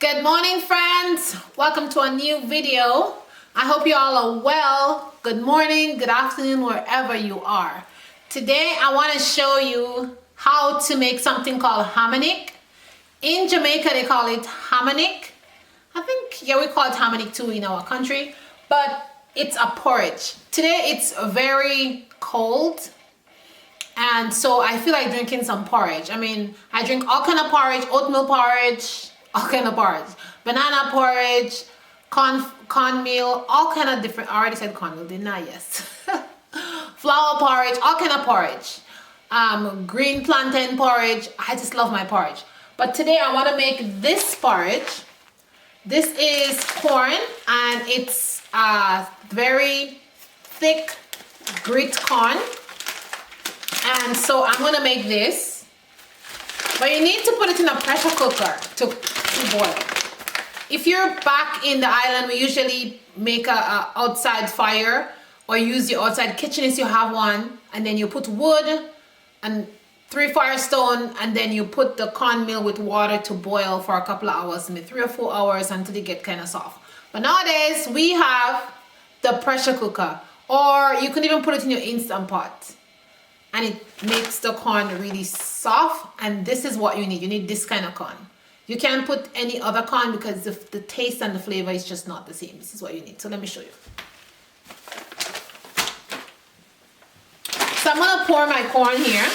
Good morning, friends. Welcome to a new video. I hope you all are well. Good morning, good afternoon, wherever you are. Today I want to show you how to make something called hammock. In Jamaica they call it hammock. I think we call it hammock too in our country, but it's a porridge. Today it's very cold, and so I feel like drinking some porridge. I mean, I drink all kind of porridge, oatmeal porridge, all kind of porridge, banana porridge, cornmeal, all kind of different. I already said cornmeal, didn't I? Yes. Flour porridge, all kind of porridge. Green plantain porridge. I just love my porridge. But today I want to make this porridge. This is corn, and it's very thick grit corn. And so I'm going to make this. But you need to put it in a pressure cooker to boil. If you're back in the island, we usually make a outside fire or use the outside kitchen if you have one, and then you put wood and 3 firestone, and then you put the cornmeal with water to boil for a couple of hours, maybe 3 or 4 hours until they get kind of soft. But nowadays we have the pressure cooker, or you can even put it in your Instant Pot, and it makes the corn really soft. And this is what you need. You need this kind of corn. You can't put any other corn because the taste and the flavor is just not the same. This is what you need. So let me show you. So I'm gonna pour my corn here.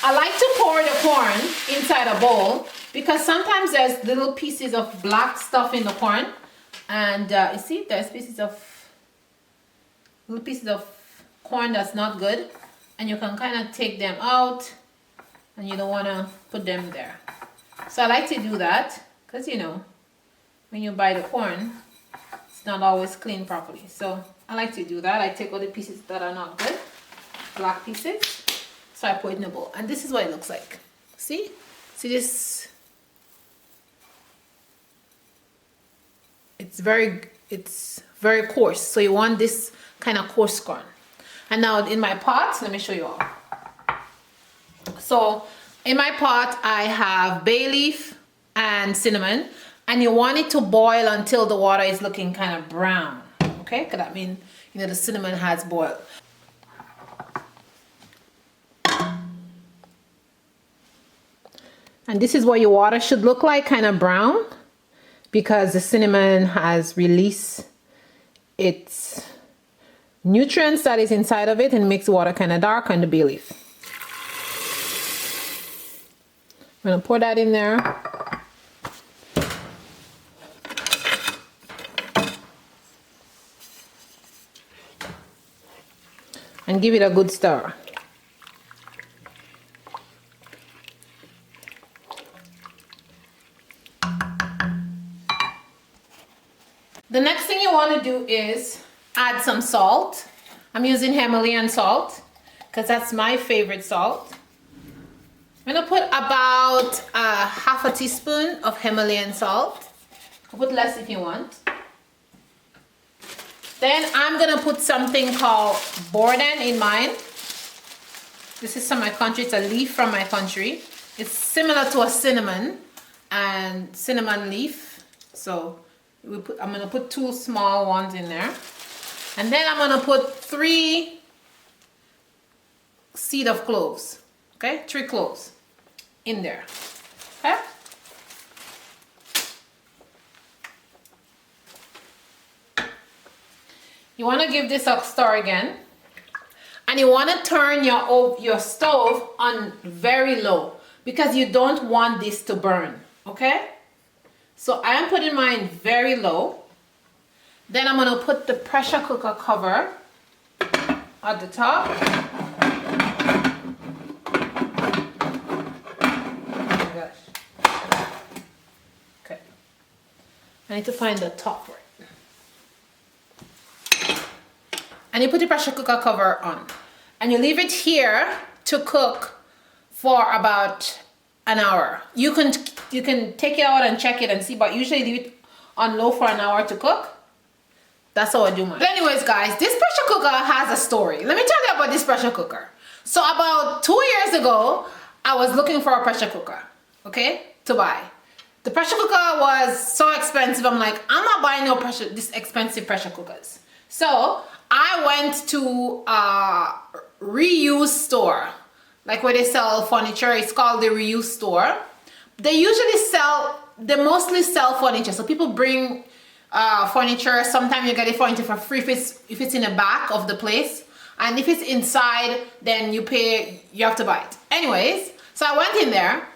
I like to pour the corn inside a bowl because sometimes there's little pieces of black stuff in the corn, and you see there's little pieces of corn that's not good, and you can kind of take them out, and you don't want to put them there. So I like to do that because, you know, when you buy the corn, it's not always cleaned properly. So I like to do that. I take all the pieces that are not good, black pieces, so I put it in a bowl. And this is what it looks like. See this? It's very coarse. So you want this kind of coarse corn. And now in my pot, let me show you all. So in my pot, I have bay leaf and cinnamon, and you want it to boil until the water is looking kind of brown. Okay, because that means, you know, the cinnamon has boiled. And this is what your water should look like, kind of brown, because the cinnamon has released its nutrients that is inside of it and makes the water kind of dark on the bay leaf. I'm going to pour that in there. And give it a good stir. The next thing you want to do is add some salt. I'm using Himalayan salt because that's my favorite salt. I'm going to put about half a teaspoon of Himalayan salt. I'll put less if you want. Then I'm going to put something called borden in mine. This is from my country. It's a leaf from my country. It's similar to a cinnamon and cinnamon leaf. So I'm going to put 2 small ones in there. And then I'm going to put 3 seed of cloves. Okay, 3 cloves in there. Okay. You want to give this a stir again, and you want to turn your stove on very low because you don't want this to burn. Okay, so I am putting mine very low. Then I'm going to put the pressure cooker cover at the top. Okay, I need to find the top for it. And you put the pressure cooker cover on, and you leave it here to cook for about an hour. You can take it out and check it and see, but usually leave it on low for an hour to cook. That's how I do mine. But anyways, guys, this pressure cooker has a story. Let me tell you about this pressure cooker. So about 2 years ago, I was looking for a pressure cooker, okay, to buy. The pressure cooker was so expensive. I'm like, I'm not buying this expensive pressure cookers. So I went to a reuse store, like where they sell furniture. It's called the reuse store. They mostly sell furniture. So people bring furniture. Sometimes you get the furniture for free if it's in the back of the place. And if it's inside, then you have to buy it. Anyways, so I went in there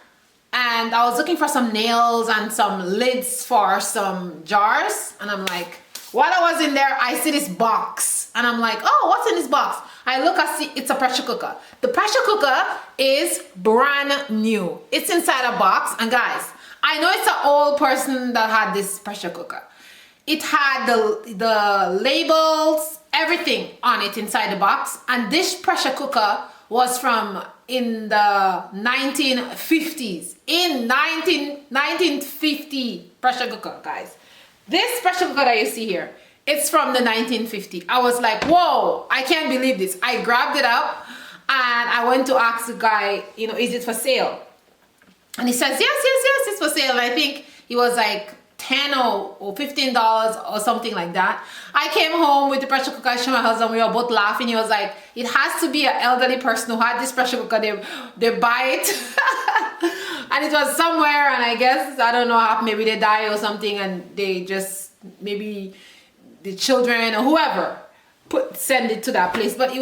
and I was looking for some nails and some lids for some jars. And I'm like, while I was in there, I see this box. And I'm like, oh, what's in this box? I see it's a pressure cooker. The pressure cooker is brand new. It's inside a box. And guys, I know it's an old person that had this pressure cooker. It had the labels, everything on it inside the box. And this pressure cooker was from in the 1950s. In 1950 pressure cooker, guys. This pressure cooker that you see here, it's from the 1950s. I was like, whoa, I can't believe this. I grabbed it up and I went to ask the guy, is it for sale? And he says, yes, it's for sale. And I think he was like $10 or $15 or something like that. I came home with the pressure cooker. I showed my husband. We were both laughing. He was like, it has to be an elderly person who had this pressure cooker. They buy it. And it was somewhere, and I guess, I don't know, maybe they die or something, and they just, maybe the children or whoever send it to that place. But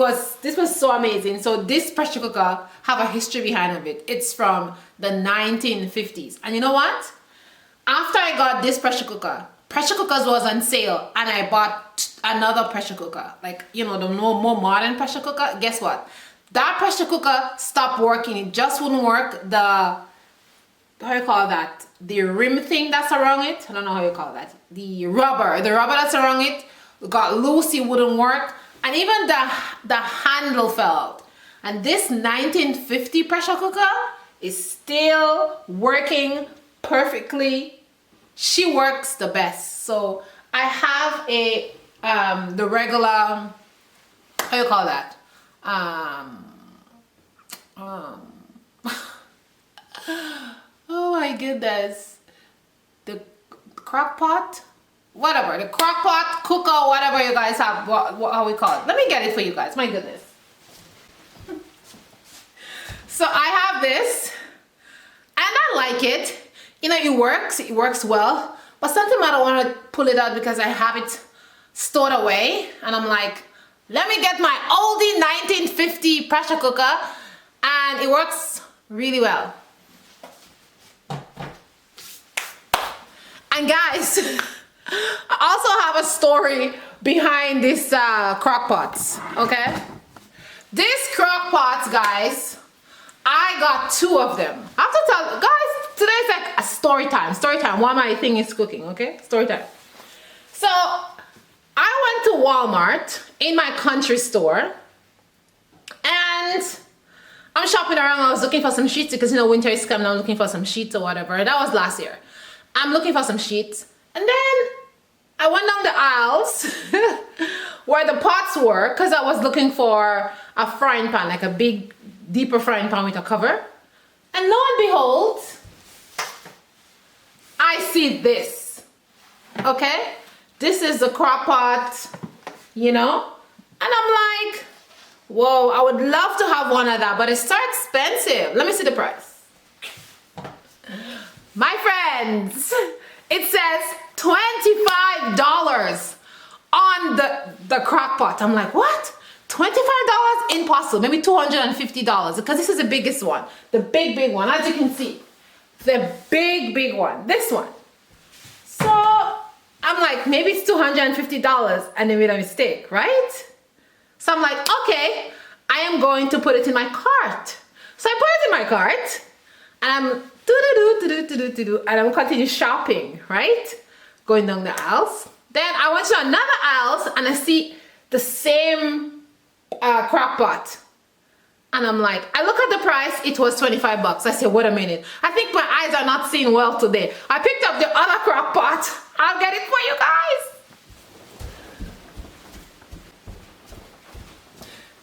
this was so amazing. So this pressure cooker have a history behind of it. It's from the 1950s. And you know what? After I got this pressure cookers was on sale, and I bought another pressure cooker, like, the more modern pressure cooker. Guess what? That pressure cooker stopped working. It just wouldn't work. How you call that? The rim thing that's around it. I don't know how you call that. The rubber that's around it got loose. It wouldn't work. And even the handle fell out. And this 1950 pressure cooker is still working perfectly. She works the best. So I have the regular, how you call that? Oh my goodness. The crock pot? Whatever. The crock pot, cooker, whatever you guys have, how we call it. Let me get it for you guys. My goodness. So I have this. And I like it. It works well. But sometimes I don't want to pull it out because I have it stored away. And I'm like, let me get my oldie 1950 pressure cooker. And it works really well. And guys, I also have a story behind this crock pots, okay? These crock pots, guys, I got 2 of them. I have to tell guys, today's like a story time while my thing is cooking, okay? Story time. So I went to Walmart in my country store, and I'm shopping around. I was looking for some sheets because winter is coming. I'm looking for some sheets or whatever. That was last year. I'm looking for some sheets, and then I went down the aisles where the pots were because I was looking for a frying pan, like a big, deeper frying pan with a cover. And lo and behold, I see this. Okay, this is the crock pot, and I'm like, whoa, I would love to have one of that, but it's so expensive. Let me see the price. My friends, it says $25 on the crock pot. I'm like, what? $25? Impossible. Maybe $250 because this is the biggest one. The big one, as you can see. The big one. This one. So I'm like, maybe it's $250 and they made a mistake, right? So I'm like, okay, I am going to put it in my cart. So I put it in my cart and I'm and I'm continue shopping, right? Going down the aisles. Then I went to another aisles and I see the same crock pot. And I'm like, I look at the price, it was $25. I said, wait a minute. I think my eyes are not seeing well today. I picked up the other crock pot. I'll get it for you guys.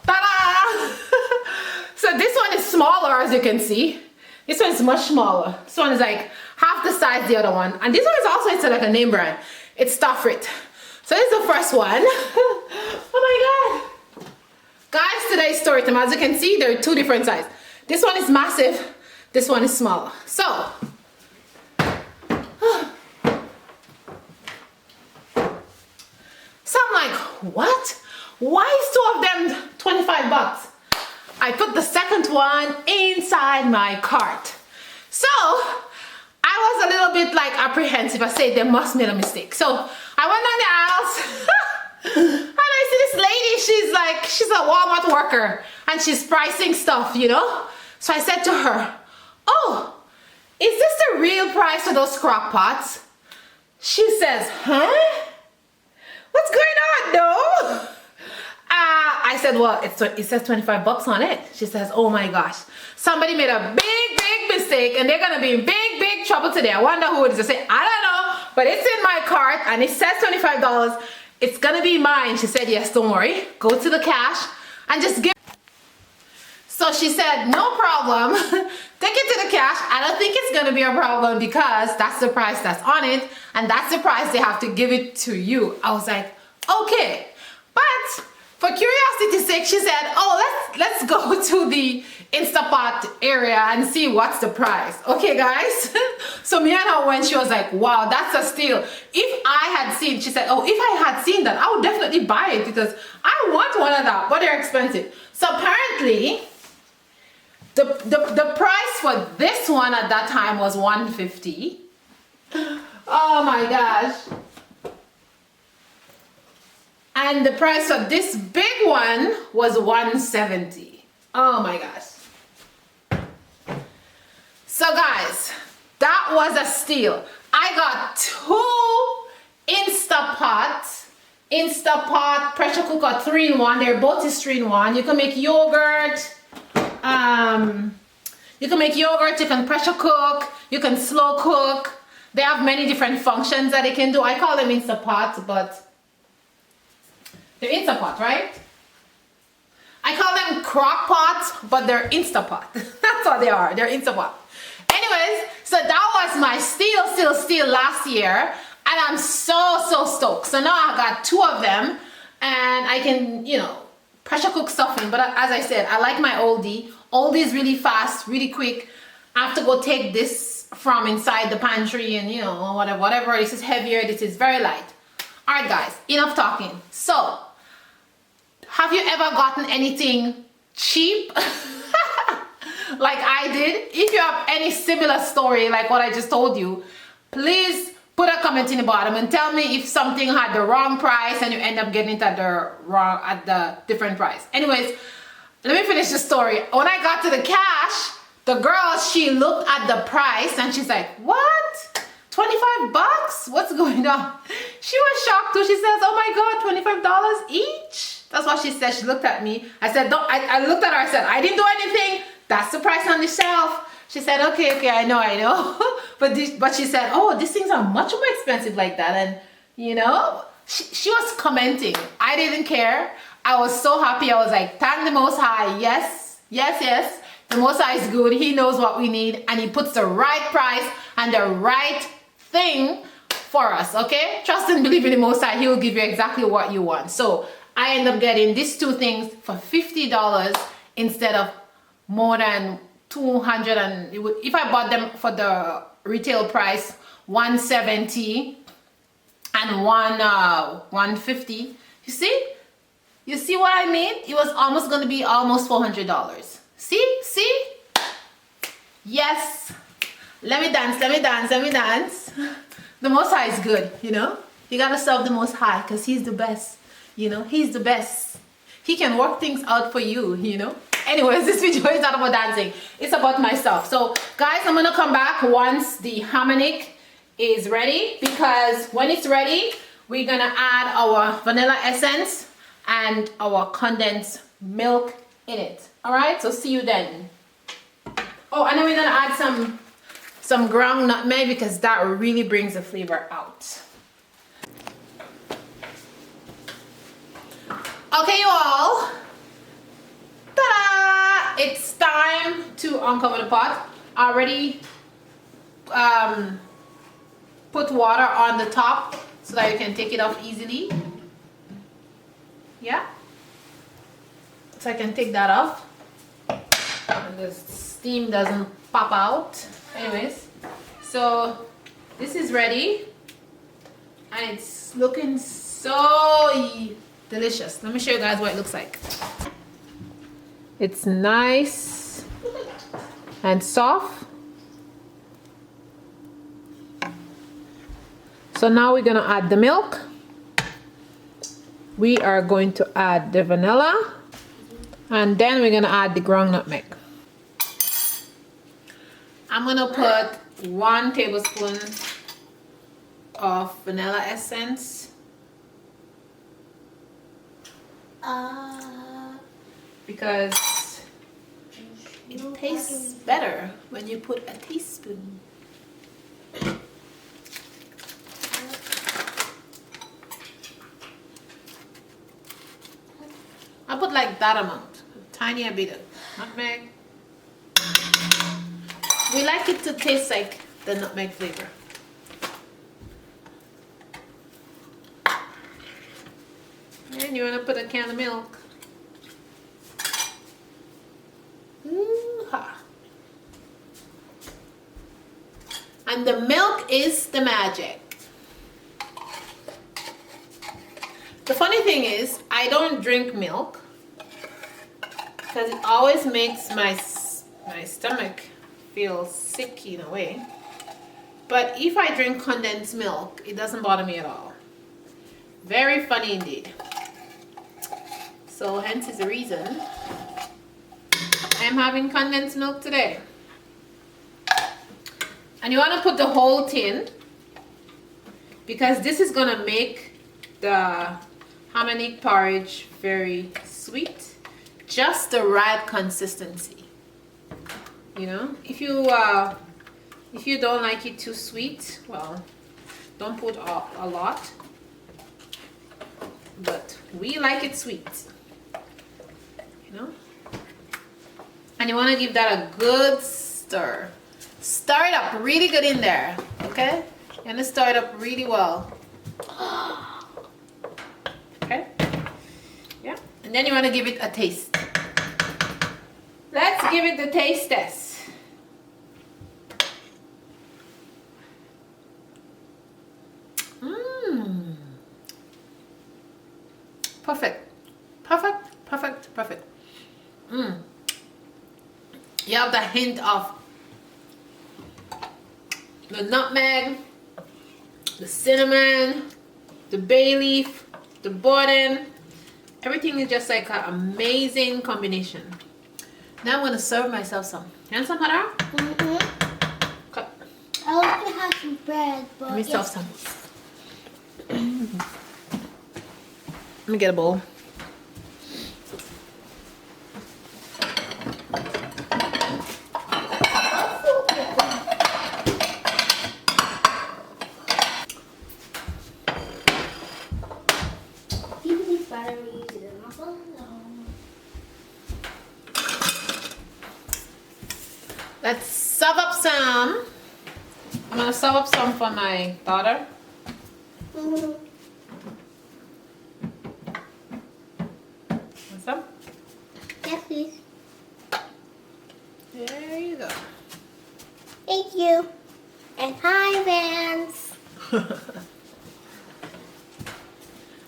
Ta-da! So this one is smaller, as you can see. This one is much smaller. This one is like half the size the other one. And this one is also, it's like a name brand. It's Staffrit. So this is the first one. Oh my God. Guys, today's story time, as you can see, there are two different sizes. This one is massive, this one is smaller. So, I'm like, what? Why is two of them 25 bucks? I put the second one inside my cart. So, I was a little bit like apprehensive. I said they must made a mistake. So, I went down the aisles. And I see this lady, she's a Walmart worker and she's pricing stuff, you know. So I said to her, oh, is this the real price for those crock pots? She says, huh? What's going on, though? I said, well, it says 25 bucks on it. She says, oh my gosh, somebody made a big mistake and they're gonna be in big trouble today. I wonder who it is. I say, I don't know, but it's in my cart and it says $25. It's gonna be mine. She said, yes, don't worry. Go to the cash and just give. So she said, no problem. Take it to the cash. I don't think it's gonna be a problem because that's the price that's on it and that's the price they have to give it to you. I was like, okay. But for curiosity's sake, she said, oh, let's go to the Instapot area and see what's the price. Okay, guys. So me and her went, she was like, wow, that's a steal. If I had seen, she said, oh, if I had seen that, I would definitely buy it because I want one of that, but they're expensive. So apparently, the price for this one at that time was $150. Oh my gosh. And the price of this big one was $170. Oh my gosh. So guys, that was a steal. I got two Instapot pressure cooker 3-in-1. They're both 3-in-1. You can make yogurt. You can pressure cook, you can slow cook. They have many different functions that they can do. I call them Instapot, but they're Instapot, right? I call them crock pots, but they're Instapot. That's what they are. They're Instapot. Anyways, so that was my steal last year. And I'm so stoked. So now I got two of them. And I can, you know, pressure cook stuffing. But as I said, I like my oldie. Oldie is really fast, really quick. I have to go take this from inside the pantry and, you know, whatever. This is heavier. This is very light. All right, guys, enough talking. So, have you ever gotten anything cheap like I did? If you have any similar story like what I just told you, please put a comment in the bottom and tell me if something had the wrong price and you end up getting it at the different price. Anyways, let me finish the story. When I got to the cash, the girl, she looked at the price and she's like, what? 25 bucks? What's going on? She was shocked too. She says, oh my God, $25 each? That's what she said. She looked at me. I said, don't. I looked at her. I said, I didn't do anything. That's the price on the shelf. She said, okay, I know. but she said, oh, these things are much more expensive like that. And, you know, she was commenting. I didn't care. I was so happy. I was like, thank the Most High. Yes. The Most High is good. He knows what we need. And he puts the right price and the right thing for us, okay? Trust and believe in the Most High. He will give you exactly what you want. So I end up getting these two things for $50 instead of more than $200. And if I bought them for the retail price, $170 and $150. You see what I mean? It was almost going to be almost $400. See? Yes. Let me dance. The Most High is good, you know? You gotta serve the Most High because He's the best, you know? He's the best. He can work things out for you, you know? Anyways, this video is not about dancing. It's about myself. So, guys, I'm gonna come back once the harmonic is ready because when it's ready, we're gonna add our vanilla essence and our condensed milk in it. All right, so see you then. Oh, and then we're gonna add some ground nutmeg because that really brings the flavor out. Okay, you all. Ta-da! It's time to uncover the pot. I already put water on the top so that you can take it off easily. Yeah, so I can take that off and the steam doesn't pop out. Anyways, so this is ready and it's looking so delicious. Let me show you guys what it looks like. It's nice and soft. So now we're gonna add the milk. We are going to add the vanilla and then we're gonna add the ground nutmeg. I'm gonna put 1 tablespoon of vanilla essence. Because it tastes better when you put a teaspoon. I put like that amount, a tiny bit of nutmeg. We like it to taste like the nutmeg flavor. And you want to put a can of milk. Ooh-ha. And the milk is the magic. The funny thing is, I don't drink milk because it always makes my stomach feel sick in a way. But if I drink condensed milk, it doesn't bother me at all. Very funny indeed. So hence is the reason I am having condensed milk today. And you want to put the whole tin because this is going to make the Hamanic porridge very sweet, just the right consistency. You know, if you don't like it too sweet, well, don't put a lot, but we like it sweet, you know. And you want to give that a good stir. Stir it up really good in there, okay? You're gonna stir it up really well. Okay, yeah, and then you want to give it a taste. Let's give it the taste test. Perfect, perfect, perfect, perfect. You have the hint of the nutmeg, the cinnamon, the bay leaf, the button. Everything is just like an amazing combination. Now I'm going to serve myself some. You want some, Hadar? Okay. I like to have some bread, but let me serve some. Let me get a bowl. Let's serve up some. I'm gonna serve up some for my daughter. Want some? Yes, please. There you go. Thank you. And hi, Vance.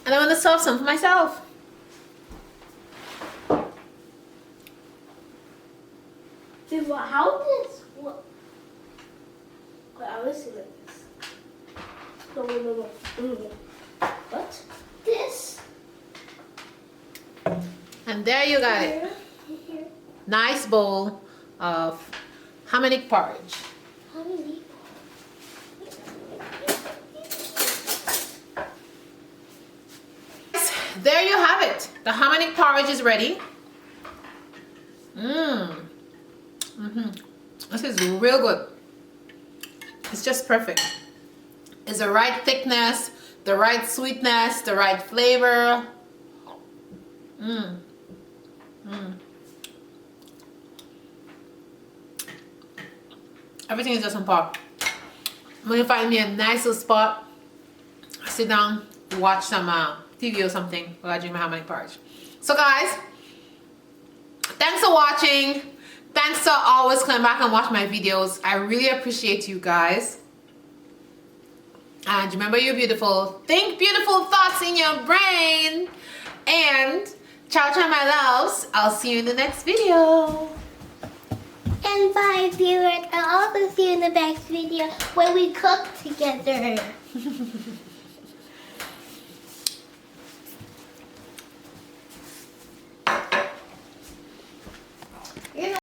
And I'm gonna serve some for myself. How this? What? I was like this. No. What? This? And there you got it. Nice bowl of Hamanic porridge. There you have it. The Hamanic porridge is ready. This is real good. It's just perfect. It's the right thickness, the right sweetness, the right flavor. Everything is just on par. I'm gonna find me a nice little spot, sit down, watch some TV or something while I drink my honey porridge. So guys, thanks for watching. Thanks for always coming back and watch my videos. I really appreciate you guys. And remember, you're beautiful. Think beautiful thoughts in your brain. And ciao, ciao, my loves. I'll see you in the next video. And bye, viewers. I'll also see you in the next video when we cook together.